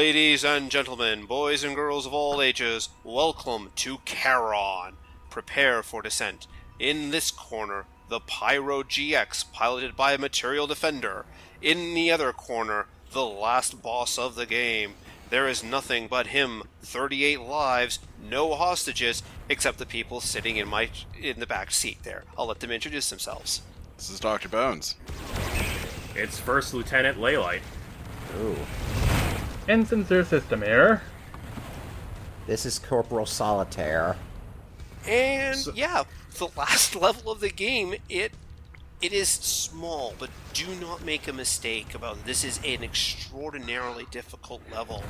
Ladies and gentlemen, boys and girls of all ages, welcome to Charon. Prepare for descent. In this corner, the Pyro GX, piloted by a Material Defender. In the other corner, the last boss of the game. There is nothing but him, 38 lives, no hostages, except the people sitting in the back seat there. I'll let them introduce themselves. This is Dr. Bones. It's First Lieutenant Leylight. Ooh. Ensign Sir System Error. This is Corporal Solitaire. And yeah, the last level of the game, it is small, but do not make a mistake about it. This is an extraordinarily difficult level.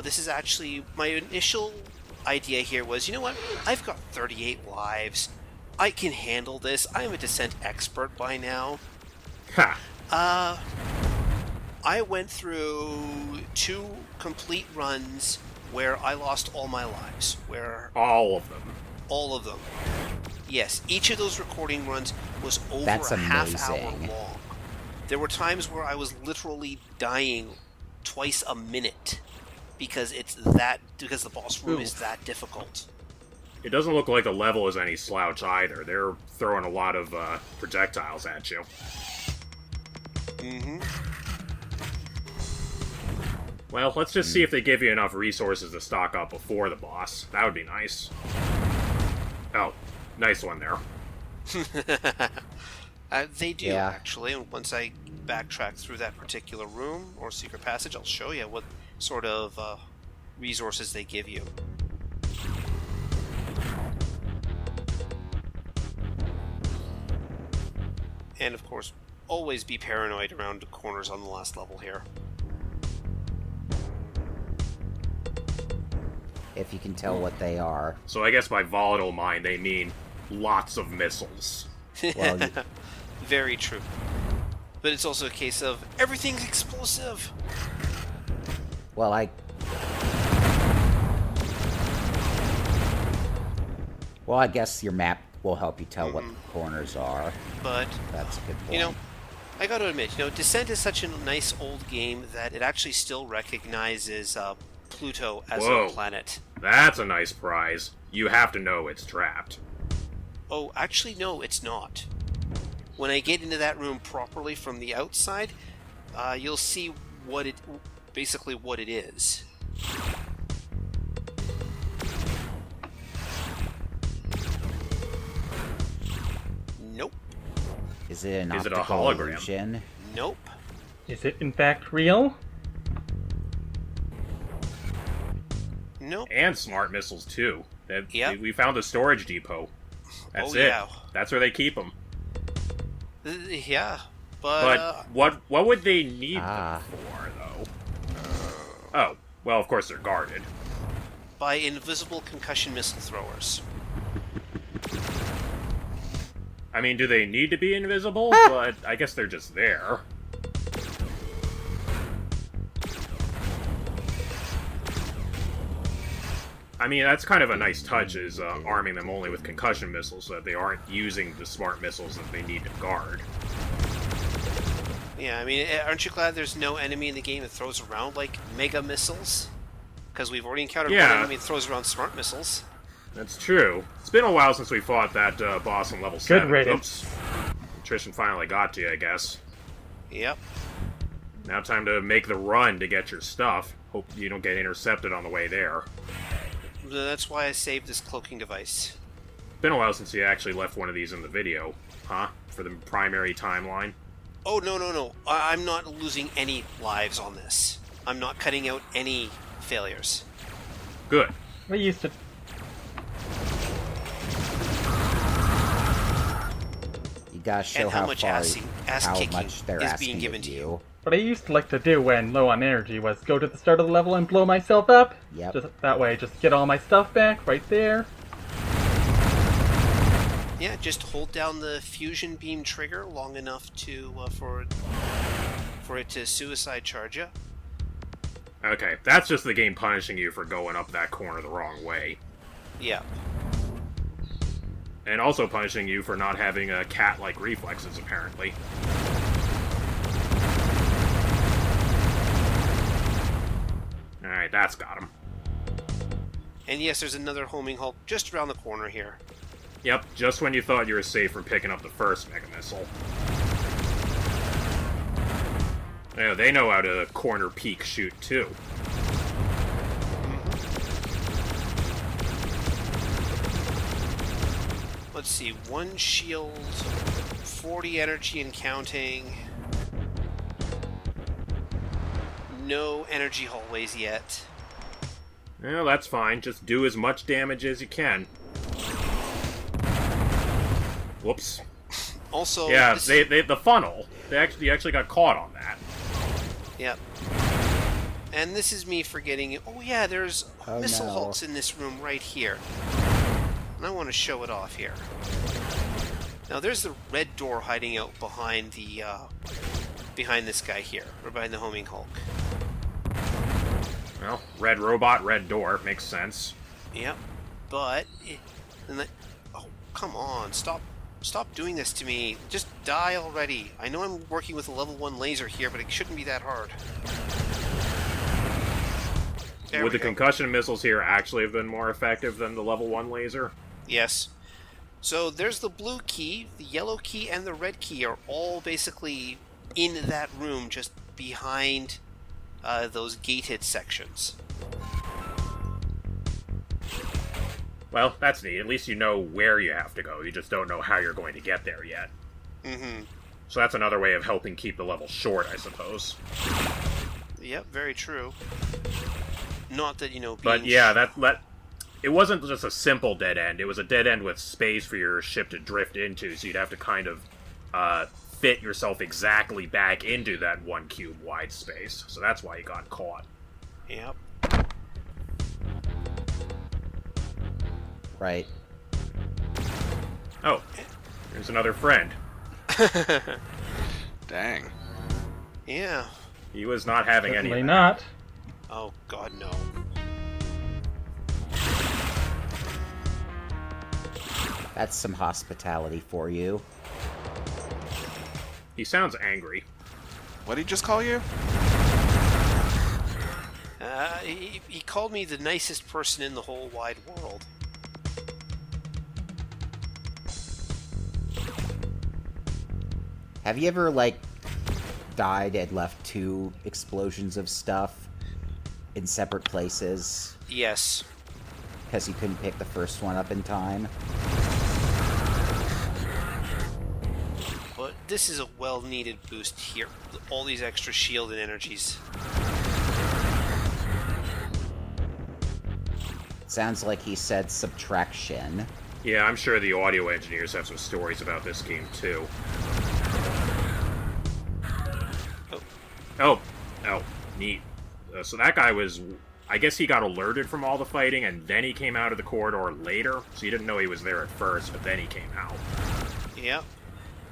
This is actually, my initial idea here was, you know what, I've got 38 lives. I can handle this. I'm a descent expert by now. Ha! I went through 2 complete runs where I lost all my lives. All of them. All of them. Yes, each of those recording runs was over That's a half hour amazing. long. There were times where I was literally dying twice a minute because the boss room is that difficult. It doesn't look like the level is any slouch either. They're throwing a lot of projectiles at you. Mm-hmm. Well, let's just see if they give you enough resources to stock up before the boss. That would be nice. Oh, nice one there. They do, Yeah. actually. And once I backtrack through that particular room or secret passage, I'll show you what sort of resources they give you. And, of course, always be paranoid around corners on the last level here. If you can tell what they are. So I guess by volatile mine, they mean lots of missiles. Well, Very true. But it's also a case of everything's explosive. Well, I guess your map will help you tell what the corners are. But, That's a good point. you know, I gotta admit, Descent is such a nice old game that it actually still recognizes Pluto as Whoa. a planet. That's a nice prize. You have to know it's trapped. Oh, actually, no, it's not. When I get into that room properly from the outside, you'll see basically what it is. Nope. Is it an Is it a optical hologram? illusion? Nope. Is it in fact real? Nope. And smart missiles, too. Yep. We found a storage depot. That's Oh, it. yeah. That's where they keep them. Yeah, but But what would they need Ah. them for, though? Oh, well, of course they're guarded. by invisible concussion missile throwers. I mean, do they need to be invisible? But I guess they're just there. I mean, that's kind of a nice touch, is arming them only with concussion missiles so that they aren't using the smart missiles that they need to guard. Yeah, I mean, aren't you glad there's no enemy in the game that throws around, like, mega missiles? Because we've already encountered one Yeah. enemy that throws around smart missiles. That's true. It's been a while since we fought that boss on level 7. riddance. Oops. Attrition finally got to you, I guess. Yep. Now time to make the run to get your stuff. Hope you don't get intercepted on the way there. That's why I saved this cloaking device. Been a while since you actually left one of these in the video, huh? For the primary timeline? Oh, no. I'm not losing any lives on this. I'm not cutting out any failures. Good. We used to. You gotta show And how how much far, ass how kicking much they're is asking being given of to you. What I used to like to do when low on energy was go to the start of the level and blow myself up. Yep. Just that way, just get all my stuff back right there. Yeah, just hold down the fusion beam trigger long enough to for it to suicide charge you. Okay, that's just the game punishing you for going up that corner the wrong way. Yeah. And also punishing you for not having cat-like reflexes, apparently. Alright, that's got him. And yes, there's another homing Hulk just around the corner here. Yep, just when you thought you were safe from picking up the first Mega Missile. Yeah, they know how to corner peek shoot, too. Let's see, 1 shield, 40 energy and counting. No energy hallways yet. Well, that's fine. Just do as much damage as you can. Whoops. Also, yeah, the funnel. You actually got caught on that. Yep. And this is me forgetting. Oh yeah, there's missile hulks in this room right here. And I want to show it off here. Now there's the red door hiding out behind the behind this guy here, or behind the homing Hulk. Well, red robot, red door. Makes sense. Yep. But oh, come on, stop doing this to me. Just die already. I know I'm working with a level 1 laser here, but it shouldn't be that hard. Would the concussion missiles here actually have been more effective than the level 1 laser? Yes. So there's the blue key, the yellow key, and the red key are all basically in that room just behind those gated sections. Well, that's neat. At least you know where you have to go. You just don't know how you're going to get there yet. Mm-hmm. So that's another way of helping keep the level short, I suppose. Yep, very true. Not that, being... But yeah, it wasn't just a simple dead end. It was a dead end with space for your ship to drift into, so you'd have to kind of fit yourself exactly back into that 1 cube wide space. So that's why you got caught. Yep. Right. Oh, here's another friend. Dang. Yeah. He was not having any. Certainly not. Oh, God, no. That's some hospitality for you. He sounds angry. What'd he just call you? He called me the nicest person in the whole wide world. Have you ever, like, died and left 2 explosions of stuff in separate places? Yes. Because you couldn't pick the first one up in time? But this is a well-needed boost here. All these extra shield and energies. Sounds like he said subtraction. Yeah, I'm sure the audio engineers have some stories about this game, too. Oh, neat. So that guy was... I guess he got alerted from all the fighting, and then he came out of the corridor later, so you didn't know he was there at first, but then he came out. Yep.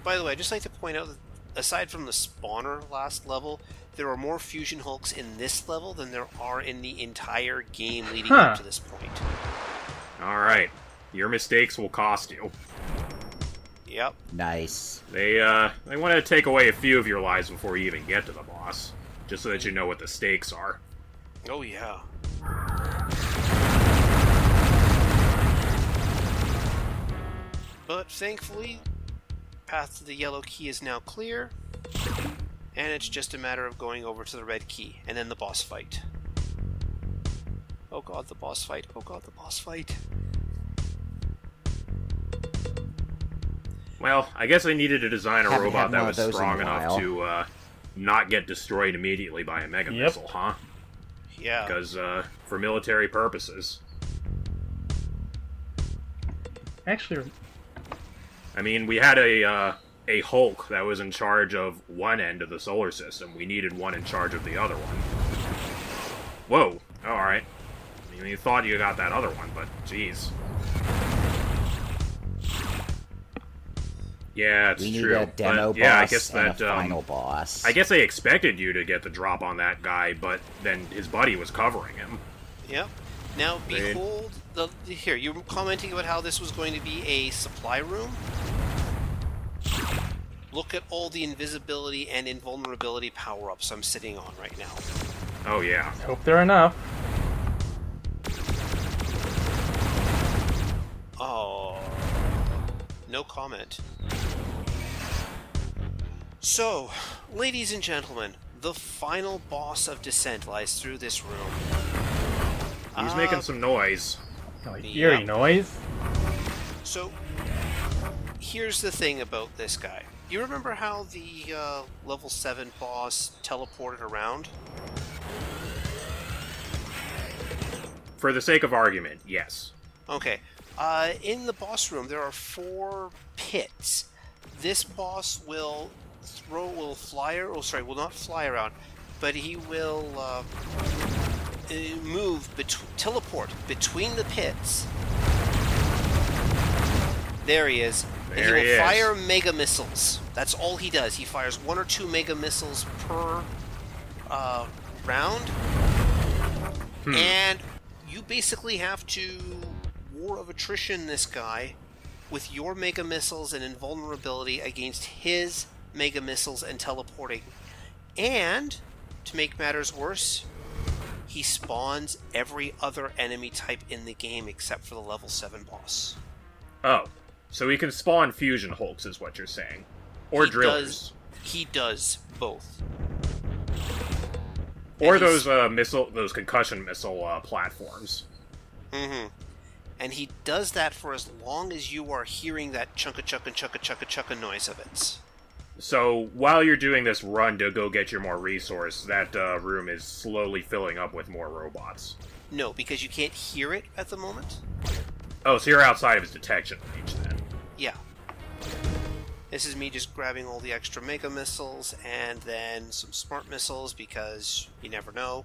By the way, I'd just like to point out that aside from the spawner last level, there are more fusion hulks in this level than there are in the entire game leading up to this point. Alright. Your mistakes will cost you. Yep. Nice. They want to take away a few of your lives before you even get to the boss, just so that you know what the stakes are. Oh, yeah. But thankfully, path to the yellow key is now clear, and it's just a matter of going over to the red key, and then the boss fight. Oh god, the boss fight. Oh god, the boss fight. Well, I guess I needed to design a Haven't robot had that one was of those strong in a enough while. to not get destroyed immediately by a mega missile, huh? Yeah. Because for military purposes. Actually, I mean, we had a Hulk that was in charge of one end of the solar system. We needed one in charge of the other one. Whoa. Alright. I mean, you thought you got that other one, but jeez. Yeah, it's We need true. a demo but, yeah, I boss guess and that, a final boss. I guess they expected you to get the drop on that guy, but then his buddy was covering him. Yep. Now, behold, here, you were commenting about how this was going to be a supply room? Look at all the invisibility and invulnerability power-ups I'm sitting on right now. Oh, yeah. hope they're enough. no comment. So, ladies and gentlemen, the final boss of Descent lies through this room. He's making some noise. Like eerie Yep. noise. So, here's the thing about this guy. You remember how the level 7 boss teleported around? For the sake of argument, yes. Okay. In the boss room, there are 4 pits. This boss will will not fly around, but he will teleport between the pits. There he is. And There he he will is. fire mega missiles. That's all he does. He fires 1 or 2 mega missiles per round. And you basically have to war of attrition this guy with your mega missiles and invulnerability against his mega missiles and teleporting. And, to make matters worse, he spawns every other enemy type in the game except for the level 7 boss. Oh, so he can spawn fusion hulks, is what you're saying, or drillers, He does both. or and he's- those concussion missile platforms. Mm-hmm. And he does that for as long as you are hearing that chunka chunka chunka chunka chunka noise of it. So while you're doing this run to go get your more resource, that room is slowly filling up with more robots. No, because you can't hear it at the moment. Oh, so you're outside of his detection range then. Yeah. This is me just grabbing all the extra mega missiles and then some smart missiles because you never know.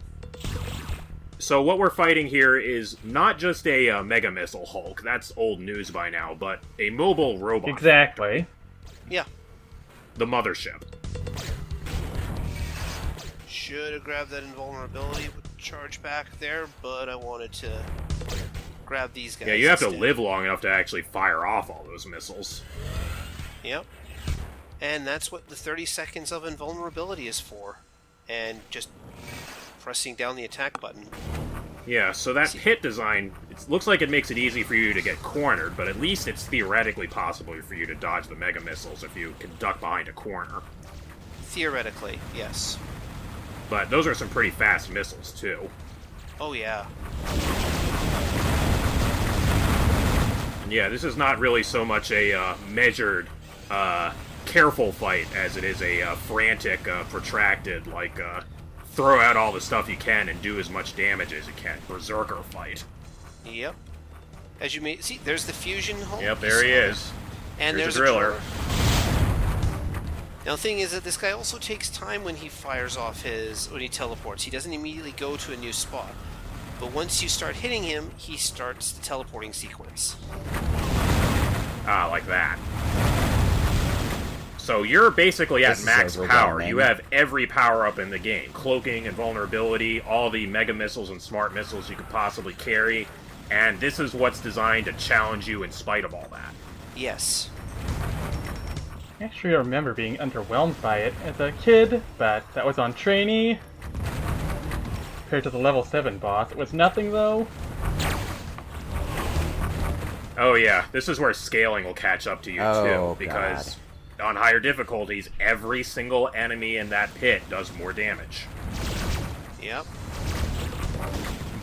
So what we're fighting here is not just a Mega Missile Hulk, that's old news by now, but a mobile robot. Exactly. Yeah. The mothership. Should have grabbed that invulnerability with charge back there, but I wanted to grab these guys. Yeah, you have to instead. live long enough to actually fire off all those missiles. Yep. And that's what the 30 seconds of invulnerability is for. And just pressing down the attack button. Yeah, so that hit design, it looks like it makes it easy for you to get cornered, but at least it's theoretically possible for you to dodge the Mega Missiles if you can duck behind a corner. Theoretically, yes. But those are some pretty fast missiles, too. Oh yeah. And yeah, this is not really so much a measured, careful fight as it is a frantic, protracted, like, throw out all the stuff you can and do as much damage as you can. Berserker fight. Yep. As you may see, there's the fusion hole. Yep, there he is. And Here's there's a driller. Now the thing is that this guy also takes time when he fires off when he teleports. He doesn't immediately go to a new spot. But once you start hitting him, he starts the teleporting sequence. Ah, like that. So you're basically at This is max power. overwhelming. You have every power-up in the game. Cloaking, invulnerability, all the mega missiles and smart missiles you could possibly carry. And this is what's designed to challenge you in spite of all that. Yes. Actually, I remember being underwhelmed by it as a kid, but that was on trainee. Compared to the level 7 boss, it was nothing though. Oh yeah, this is where scaling will catch up to you Oh, too, because on higher difficulties, every single enemy in that pit does more damage. Yep.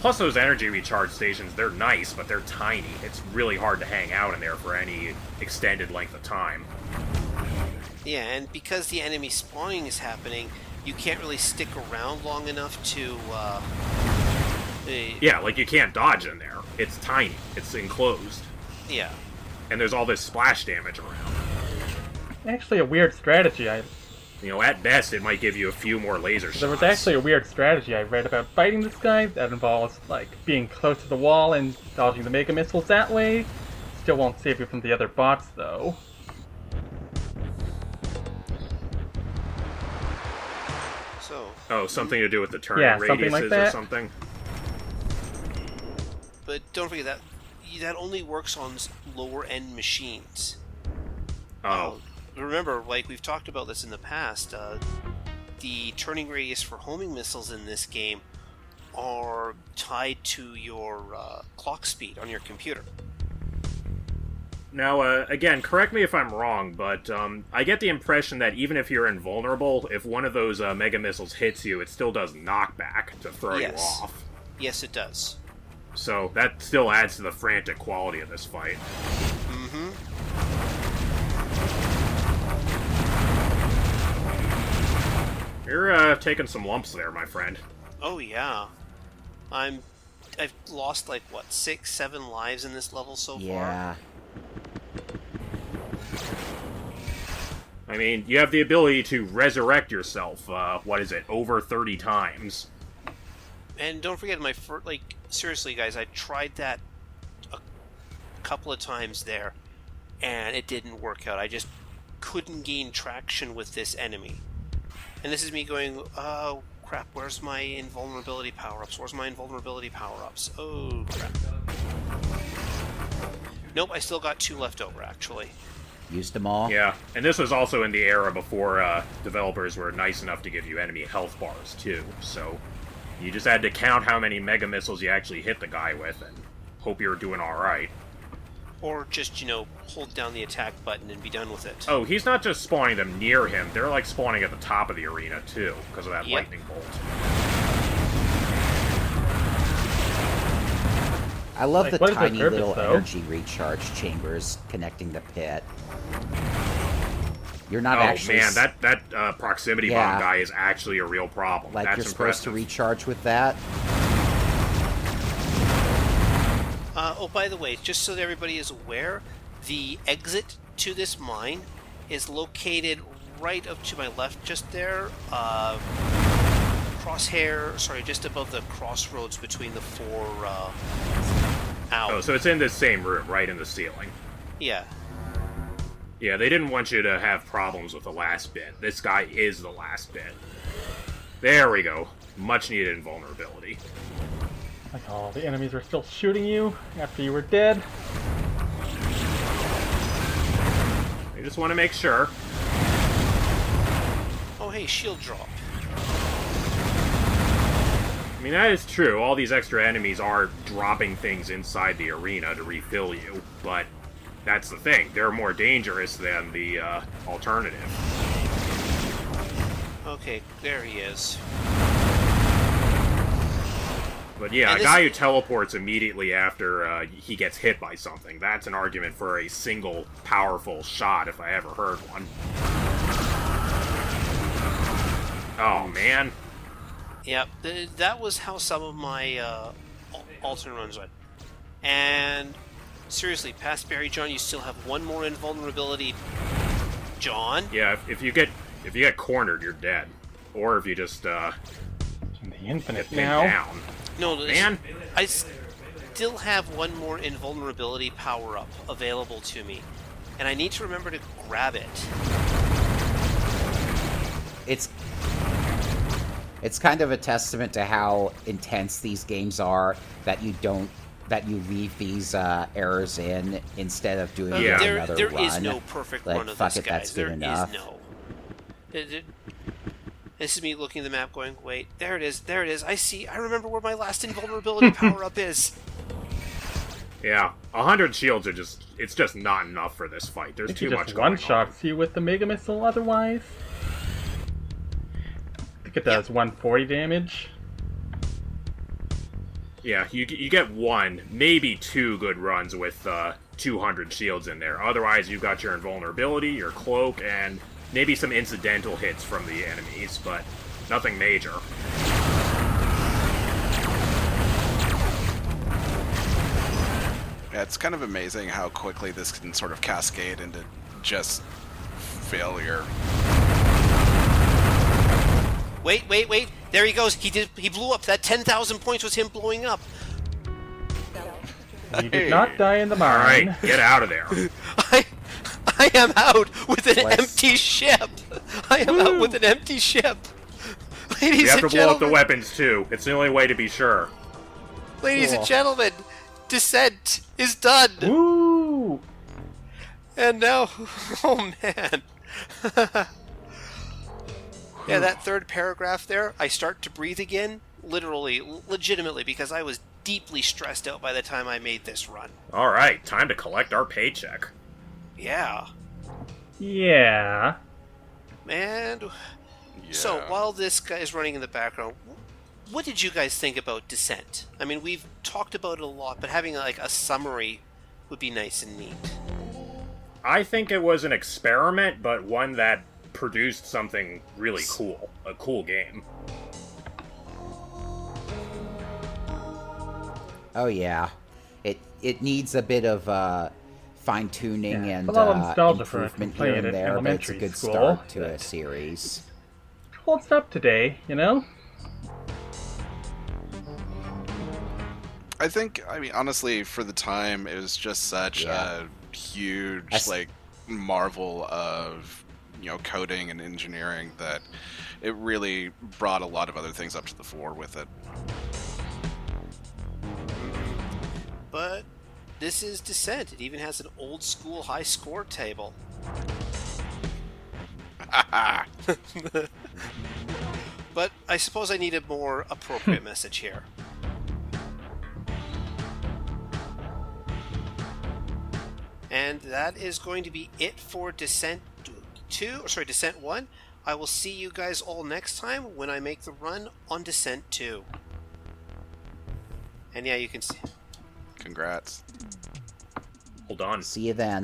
Plus those energy recharge stations, they're nice, but they're tiny. It's really hard to hang out in there for any extended length of time. Yeah, and because the enemy spawning is happening, you can't really stick around long enough to, Yeah, like you can't dodge in there. It's tiny. It's enclosed. yeah. And there's all this splash damage around. Actually, a weird strategy. You know, at best, it might give you a few more laser shots. There was actually a weird strategy I read about fighting this guy that involves, like, being close to the wall and dodging the mega missiles that way. Still won't save you from the other bots, though. So, Oh, something to do with the turning Yeah, something radiuses like or that. something? but don't forget that only works on lower end machines. Oh. Remember, like we've talked about this in the past, the turning radius for homing missiles in this game are tied to your clock speed on your computer. Now, again, correct me if I'm wrong, but I get the impression that even if you're invulnerable, if one of those Mega Missiles hits you, it still does knockback to throw you off. Yes, it does. So that still adds to the frantic quality of this fight. Mm-hmm. You're taking some lumps there, my friend. Oh, yeah. I've lost, like, what, 6, 7 lives in this level so far? Yeah. I mean, you have the ability to resurrect yourself, what is it, over 30 times. And don't forget, seriously, guys, I tried that a couple of times there, and it didn't work out. I just couldn't gain traction with this enemy. And this is me going, oh, crap, where's my invulnerability power-ups? Where's my invulnerability power-ups? Oh, crap. Nope, I still got 2 left over, actually. Used them all? Yeah, and this was also in the era before developers were nice enough to give you enemy health bars, too. So you just had to count how many Mega Missiles you actually hit the guy with and hope you were doing alright. Or just, hold down the attack button and be done with it. Oh, he's not just spawning them near him, they're like spawning at the top of the arena, too, because of that lightning bolt. I love Like, the what is their tiny purpose, little though? energy recharge chambers connecting the pit. You're not Oh actually... man, that proximity Yeah. bomb guy is actually a real problem. Like, That's you're supposed to impressive. recharge with that? Oh, by the way, just so that everybody is aware, the exit to this mine is located right up to my left, just there. Just above the crossroads between the 4 Oh, so it's in this same room, right in the ceiling. Yeah. Yeah, they didn't want you to have problems with the last bit. This guy is the last bit. There we go. Much needed invulnerability. Like, oh, the enemies were still shooting you after you were dead. I just want to make sure. Oh, hey, shield drop. I mean, that is true. All these extra enemies are dropping things inside the arena to refill you, but that's the thing. They're more dangerous than the alternative. Okay, there he is. But yeah, And a guy who teleports immediately after he gets hit by something, that's an argument for a single powerful shot if I ever heard one. Oh, man. Yep, that was how some of my alternate runs went. And seriously, past Barry John, you still have 1 more invulnerability. John? Yeah, if you get cornered, you're dead. Or if you just In the infinite get pinned now. down. No, Man. I still have 1 more invulnerability power-up available to me. And I need to remember to grab it. It's kind of a testament to how intense these games are that you leave these errors in instead of doing Yeah. another There run. is no perfect Like, run of fuck this, it, that's guys. good There enough. is no. This is me looking at the map going, wait, there it is, I remember where my last invulnerability power-up is. Yeah, 100 shields are it's just not enough for this fight. There's It too much just going on. one-shots you with the Mega Missile otherwise. I think it does 140 damage. Yeah, you get 1, maybe 2 good runs with 200 shields in there. Otherwise, you've got your invulnerability, your cloak, and maybe some incidental hits from the enemies, but nothing major. Yeah, it's kind of amazing how quickly this can sort of cascade into just failure. Wait. There he goes. He blew up. That 10,000 points was him blowing up. You did not die in the mine. Alright, get out of there. I am out with an Let's- empty ship. I am out with an empty ship. Ladies You have to and blow up the gentlemen, weapons, too. It's the only way to be sure. ladies and Cool. gentlemen, descent is done. Woo! And now, oh man. Yeah, that third paragraph there, I start to breathe again, literally, legitimately, because I was deeply stressed out by the time I made this run. Alright, time to collect our paycheck. Yeah. Yeah. And Yeah. so while this guy is running in the background, what did you guys think about Descent? I mean, we've talked about it a lot, but having like a summary would be nice and neat. I think it was an experiment, but one that produced something really cool. A cool game. Oh yeah, it needs a bit of fine tuning Yeah, and a lot of nostalgia for improvement playing here it and in there, but it's a elementary good school. start to a series. Holds up today, you know? I think, I mean, honestly, for the time, it was just such Yeah. a huge, I s- like, marvel of, coding and engineering that it really brought a lot of other things up to the fore with it. But this is Descent. It even has an old school high score table. But I suppose I need a more appropriate message here. And that is going to be it for Descent 1. I will see you guys all next time when I make the run on Descent 2. And yeah, you can see. Congrats. Hold on. See you then.